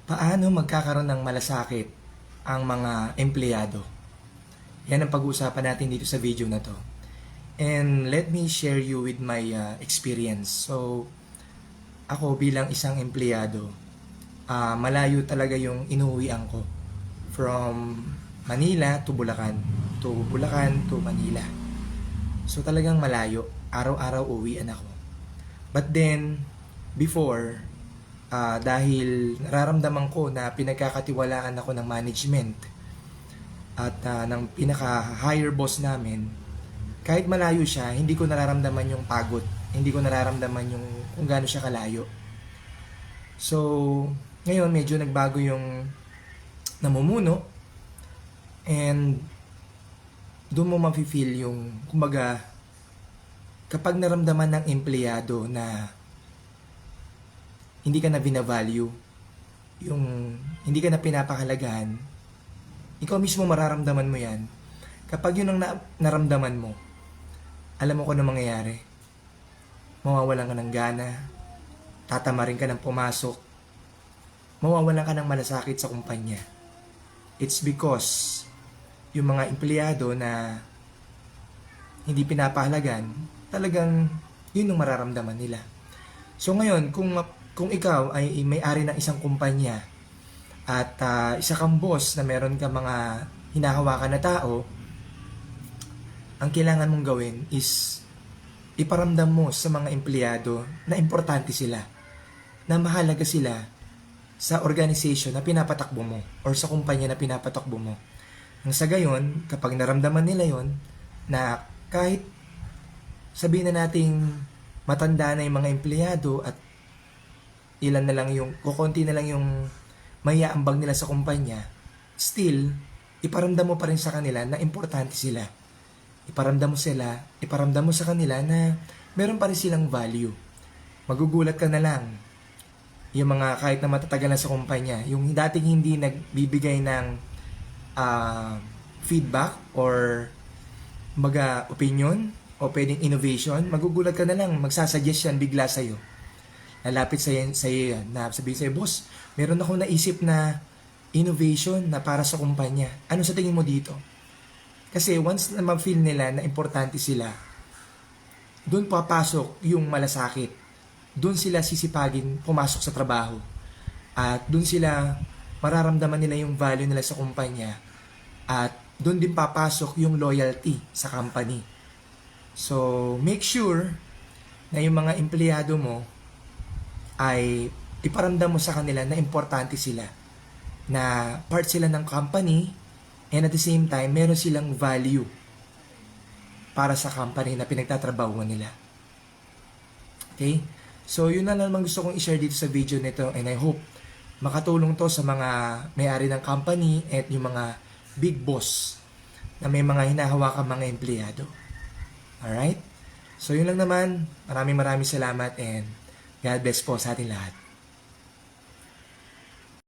Paano magkakaroon ng malasakit ang mga empleyado? Yan ang pag-uusapan natin dito sa video na to. And let me share you with my experience. So, ako bilang isang empleyado, malayo talaga yung inuwian ko. From Manila to Bulacan. To Bulacan to Manila. So talagang malayo. Araw-araw uwian ako. But then, before, dahil nararamdaman ko na pinagkakatiwalaan ako ng management at ng pinaka-higher boss namin, kahit malayo siya, hindi ko nararamdaman yung pagod. Hindi ko nararamdaman yung kung gaano siya kalayo. So, ngayon medyo nagbago yung namumuno and doon mo mafe-feel yung, kumbaga, kapag naramdaman ng empleyado na hindi ka na binavalue, yung hindi ka na pinapahalagahan, ikaw mismo mararamdaman mo yan. Kapag yun ang naramdaman mo, alam mo kung ano mangyayari. Mawawalan ka ng gana, tatamarin ka ng pumasok, mawawalan ka ng malasakit sa kumpanya. It's because yung mga empleyado na hindi pinapahalagan, talagang yun ang mararamdaman nila. So ngayon, kung ikaw ay may-ari ng isang kumpanya at isa kang boss na meron ka mga hinahawakan na tao, ang kailangan mong gawin is iparamdam mo sa mga empleyado na importante sila, na mahalaga sila sa organization na pinapatakbo mo or sa kumpanya na pinapatakbo mo. Nang sa gayon, kapag naramdaman nila yon na kahit sabihin na nating matanda na yung mga empleyado at ilan na lang yung, kukunti na lang yung mayaambag nila sa kumpanya, still, iparamdam mo pa rin sa kanila na importante sila. Iparamdam mo sa kanila na meron pa rin silang value. Magugulat ka na lang yung mga kahit na matatagal na sa kumpanya, yung dating hindi nagbibigay ng feedback or opinion o pwedeng innovation, magugulat ka na lang, magsasuggest yan bigla sa'yo. Lalapit sa'yo yan, na sabihin sa'yo, boss, meron akong naisip na innovation na para sa kumpanya. Ano sa tingin mo dito? Kasi once na ma-feel nila na importante sila, doon papasok yung malasakit. Doon sila sisipagin pumasok sa trabaho. At doon sila mararamdaman nila yung value nila sa kumpanya. At doon din papasok yung loyalty sa company. So, make sure na yung mga empleyado mo ay iparamdam mo sa kanila na importante sila. Na part sila ng company and at the same time, meron silang value para sa company na pinagtatrabahuan nila. Okay? So, yun na naman gusto kong i-share dito sa video nito and I hope makatulong to sa mga may-ari ng company at yung mga big boss na may mga hinahawakan mga empleyado. Alright? So, yun lang naman. Maraming salamat and God bless po sa ating lahat.